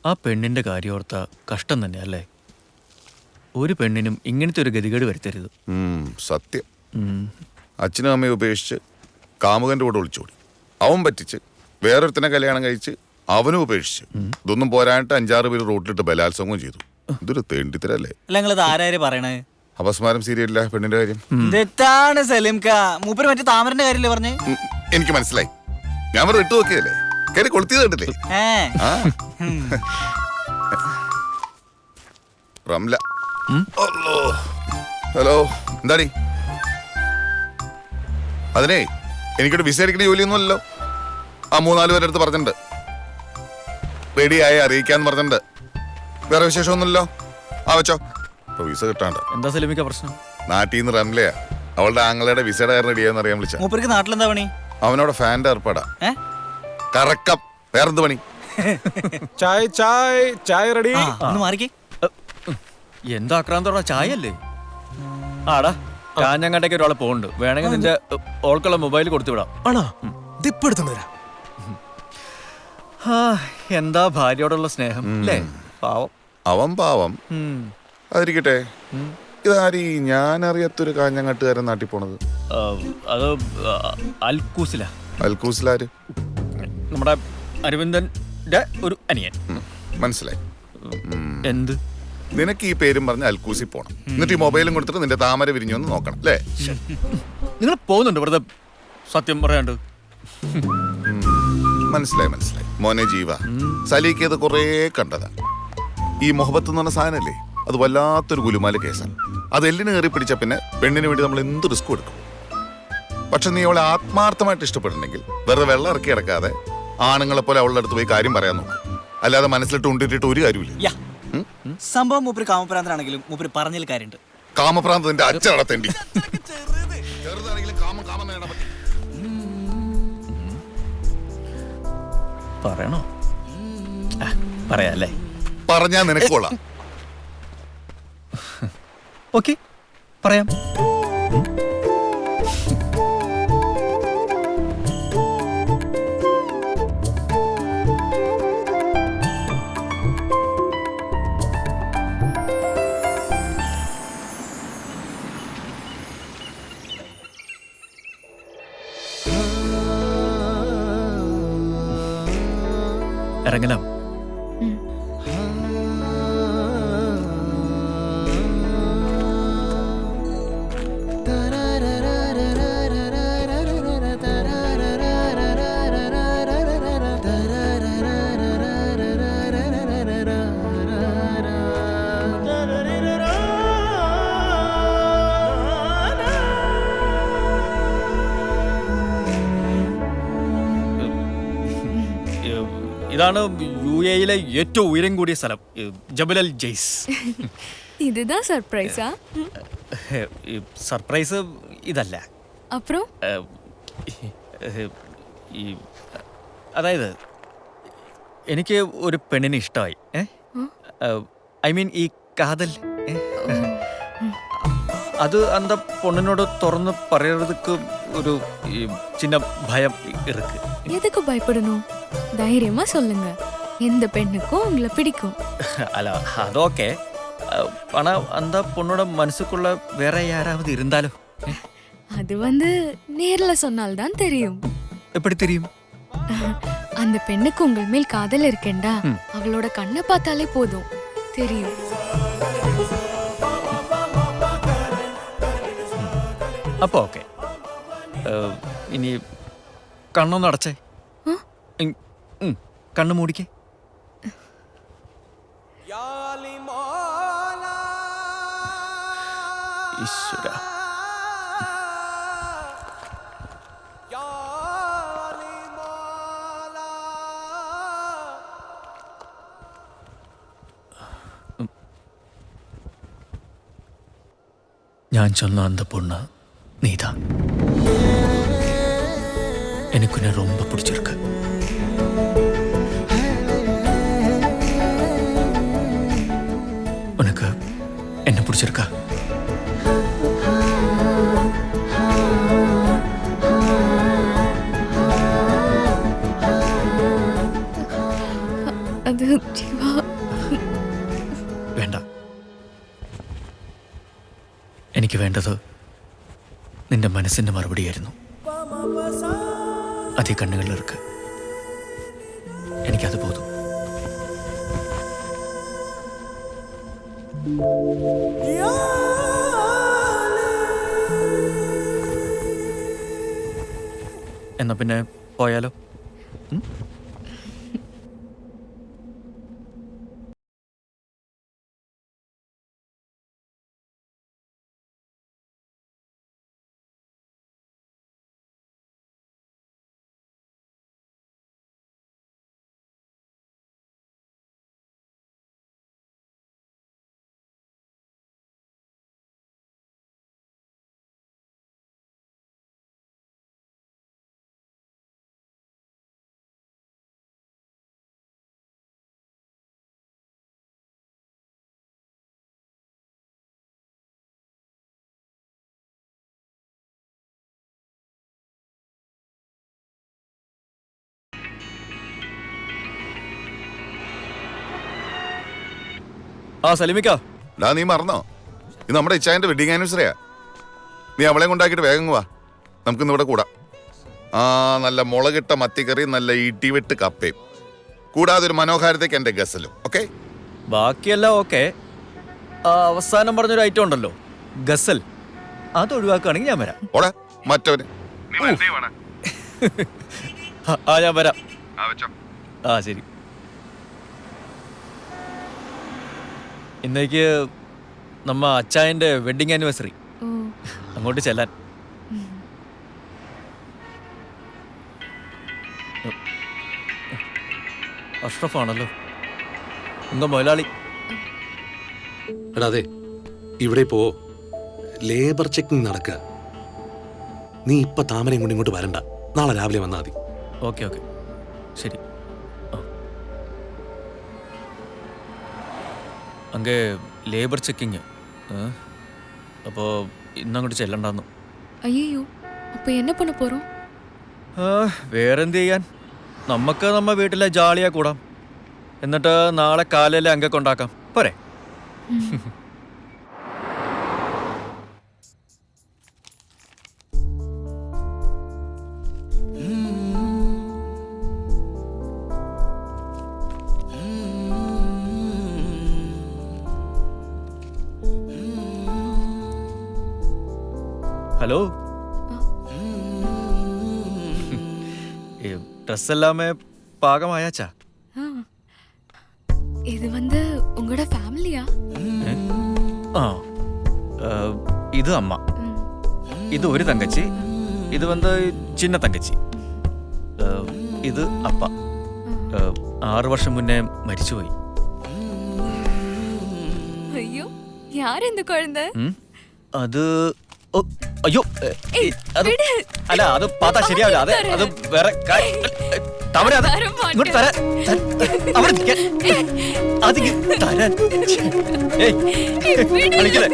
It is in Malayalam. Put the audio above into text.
ആ പെണ്ണിന്റെ കാര്യം ഓർത്ത കഷ്ടം തന്നെയല്ലേ. ഒരു പെണ്ണിനും ഇങ്ങനത്തെ ഒരു ഗതികേട് വരുത്തരുത്. സത്യം. അച്ഛനും അമ്മയും ഉപേക്ഷിച്ച് കാമുകന്റെ കൂടെ ഒളിച്ചോടി, അവൻ പറ്റിച്ച് വേറൊരുത്തനെ കല്യാണം കഴിച്ച് അവനും ഉപേക്ഷിച്ച്, ഇതൊന്നും പോരായിട്ട് 5-6 പേര് റോട്ടിലിട്ട് ബലാത്സംഗം ചെയ്തു. ഇതൊരു തേണ്ടിത്തരല്ലേ. പറയണേ അപസ്മാരം സീരിയലില്ല പെണ്ണിന്റെ കാര്യം. തെറ്റാണ് സലീംക്ക. മൂപ്പര് മറ്റേ താമരന്റെ കാര്യല്ലേ പറഞ്ഞേ? എനിക്ക് മനസ്സിലായി. ഞാൻ വെറുതെ ഇട്ട് നോക്കിയതല്ലേ, കയറി കൊളുത്തിയത് കണ്ടില്ലേ. റംല. ഹലോ, എന്താടി? അതിനെ എനിക്കൊരു വിസ അടിക്കുന്ന ജോലിയൊന്നുമല്ലോ. ആ 3-4 പേരെ അടുത്ത് പറഞ്ഞിട്ടുണ്ട്, റെഡിയായി അറിയിക്കാന്ന് പറഞ്ഞിട്ടുണ്ട്. വേറെ വിശേഷമൊന്നുമില്ലോ. ആ വെച്ചോ. ഇപ്പൊ വിസ കിട്ടാണ്ട്. എന്താ സലീമിക്ക പ്രശ്നം? നാട്ടിൽ നിന്ന് റംലയാ, അവളുടെ ആങ്ങളുടെ വിസയുടെ കാര്യം റെഡിയാന്ന് അറിയാൻ വിളിച്ച. മൂപ്പർക്ക് നാട്ടിലെന്താ പണി? അവനോട് ഫാൻ്റെ ഏർപ്പാടാ. കറക്കം. വേറെന്ത് പണി? ചായ ചായ ചായ റെഡി. മാറിക്കേ. എന്താ ആക്രാന്തോടാ, ചായ അല്ലേ? ആടാ, കാഞ്ഞങ്ങാട്ടേക്ക് ഒരാളെ പോകുന്നുണ്ട്. വേണമെങ്കിൽ നിന്റെ ഓൾക്കുള്ള മൊബൈൽ കൊടുത്തു വിടാം. ആണോ? ദിപ്പെടുത്തുന്നവരാ. എന്താ ഭാര്യയോടുള്ള സ്നേഹം അല്ലേ? പാവം. അവൻ പാവം. അതിരിക്കട്ടെ, ഇതാരീ ഞാൻ അറിയാത്തൊരു കാഞ്ഞങ്ങാട്ടുകാരൻ നാട്ടിൽ പോണത്? അത് അൽക്കൂസില. അൽക്കൂസിലാര്? നമ്മുടെ അരവിന്ദന്റെ ഒരു അനിയൻ. മനസ്സിലായി. എന്ത്? നിനക്ക് ഈ പേരും പറഞ്ഞ് അൽക്കൂസി പോണം, എന്നിട്ട് ഈ മൊബൈലും കൊടുത്തിട്ട് നിന്റെ താമര വിരിഞ്ഞു എന്ന് നോക്കണം അല്ലേ? നിങ്ങൾ പോകുന്നുണ്ട് വെറുതെ സത്യം പറയാണ്ട്. മനസ്സിലായി മനസ്സിലായി. മോനെ ജീവ, സലീക്കത് കുറേ കണ്ടതാ. ഈ മൊഹബത്ത് എന്ന് പറഞ്ഞ സാധനല്ലേ, അത് വല്ലാത്തൊരു ഗുലുമാല കേസാണ്. അത് എല്ലിന് കയറി പിടിച്ച പിന്നെ പെണ്ണിന് വേണ്ടി നമ്മൾ എന്ത് റിസ്ക് എടുക്കും. പക്ഷെ നീ അവളെ ആത്മാർത്ഥമായിട്ട് ഇഷ്ടപ്പെടുന്നെങ്കിൽ വെറുതെ വെള്ളം ഇറക്കി ഇറക്കാതെ ആണുങ്ങളെ പോലെ അവളുടെ അടുത്ത് പോയി കാര്യം പറയാൻ നോക്കും. അല്ലാതെ മനസ്സിലിട്ട് ഉണ്ടിട്ടിട്ട് ഒരു കാര്യമില്ല. സംഭവം മൂപ്പര് കാമപ്രാന്തനാണെങ്കിലും മൂപ്പര് പറഞ്ഞതിൽ കാര്യമുണ്ട്. കാമപ്രാന്തത്തിന്റെ അച്ഛനടത്തേണ്ടി പറയണോ? പറയാല്ലേ? പറഞ്ഞാ നിനക്ക് കൊള്ളാം. ഓക്കെ, പറയാം. ഇറങ്ങലാം. ഇതാണ് UAE-ലെ ഏറ്റവും ഉയരം കൂടിയ സ്ഥലം, ജബൽ അൽ ജയ്സ്. ഇതാ സർപ്രൈസാ? സർപ്രൈസ് ഇതല്ല. അപ്പുറം അതായത് എനിക്ക് ഒരു പെണ്ണിനെ ഇഷ്ടമായി. ഐ മീൻ ഈ കാതൽ. അത് അന്ത പൊണ്ണിനോട് തുറന്ന് പറയறதுக்கு ഒരു ചിന്ന ഭയം இருக்கு. எதுக்கு பயப்படணும்? தைரியமா சொல்லுங்க. எந்த பெண்ணுக்கும் உங்களை பிடிக்கும். അല്ല അതൊക്കെ, ஆனா அந்த பொண்ணோட மனசுக்குள்ள வேற யாராவது இருந்தாலோ? அது நேர்ல சொன்னால்தான் தெரியும். எப்படி தெரியும்? அந்த பெண்ணுக்கு உங்கள் மேல் காதல் இருக்கேண்டா, அவளோட கண்ணை பார்த்தாலே போதும் தெரியும். അപ്പൊ ഓക്കെ, ഇനി കണ്ണൊന്ന് അടച്ചേ. കണ്ണ് മൂടിക്കേ. ഈശ്വര, ഞാൻ சொன்ன அந்த பொண்ணு நீதான். எனக்கு உன்னை ரொம்ப பிடிச்சிருக்கு. உனக்கு என்ன பிடிச்சிருக்கா? அது ശിവ വേണ്ട. എനിക്ക് വേണ്ടത് നിന്റെ മനസ്സിന്റെ മറുപടിയായിരുന്നു. അതേ കണ്ണുകളിലിർക്ക് എനിക്കത് പോതും. എന്നാ പിന്നെ പോയാലോ? ആ സലിമിക്ക, നീ മറന്നോ? ഇത് നമ്മുടെ ഇച്ചായന്റെ വെഡിങ് ആനിവേഴ്സറിയാ. നീ അവളെ കൊണ്ടാക്കിയിട്ട് വേഗം വാ, നമുക്കിന്ന് ഇവിടെ കൂടാം. നല്ല മുളകിട്ട മത്തിക്കറി, നല്ല ഇടിവെട്ട് കപ്പയും, കൂടാതെ ഒരു മനോഹാരത്തേക്ക് എന്റെ ഗസലും. ഓക്കെ, ബാക്കിയെല്ലാം ഓക്കെ. അവസാനം പറഞ്ഞൊരു ഐറ്റം ഉണ്ടല്ലോ, ഗസൽ, അത് ഒഴിവാക്കുകയാണെങ്കിൽ ഞാൻ വരാം. ഓടാ മറ്റവന്. ഞാൻ വരാം. ശരി. ഇന്നേക്ക് നമ്മ അച്ചായന്റെ വെഡിങ് ആനിവേഴ്സറി, അങ്ങോട്ട് ചെല്ലാൻ. അഷ്റഫാണല്ലോ ഉങ്ക മുതലാളി. എടാ അതെ, ഇവിടെ ഇപ്പോ ലേബർ ചെക്കിംഗ് നടക്കുക. നീ ഇപ്പൊ താമരയും കൊണ്ട് ഇങ്ങോട്ട് വരണ്ട, നാളെ രാവിലെ വന്നാൽ മതി. ഓക്കെ ഓക്കെ ശരി. അങ്ങേ ലേബർ ചെക്കിങ്, അപ്പോൾ ഇന്നങ്ങോട്ട് ചെല്ലണ്ടെന്നു. അയ്യോ, അപ്പൊ എന്നെ പണ പോறோம்? വേറെന്ത് ചെയ്യാൻ, നമുക്ക് നമ്മ വീട്ടിലെ ജാളിയാ കൂടാം. എന്നിട്ട് നാളെ കാലയിലെ അങ്ക കൊണ്ടാക്കാം, പോരെ? ഹലോ, ட்ரெஸ் எல்லாமே பாகமாயாச்சா? இது வந்து உங்களோட ஃபேமிலியா? இது அம்மா, இது ஒரு தங்கச்சி, இது வந்து சின்ன தங்கச்சி, இது அப்பா. 6 வருஷம் முன்னே മരിച്ചുപോയി. അയ്യോ, யார் இந்த குழந்தை? അത് അയ്യോ, അല്ല അത് പാത്താ ശരിയാവില്ല. അത് വേറെ തവണ ഇങ്ങോട്ട് തരാൻ കളിക്കലേ.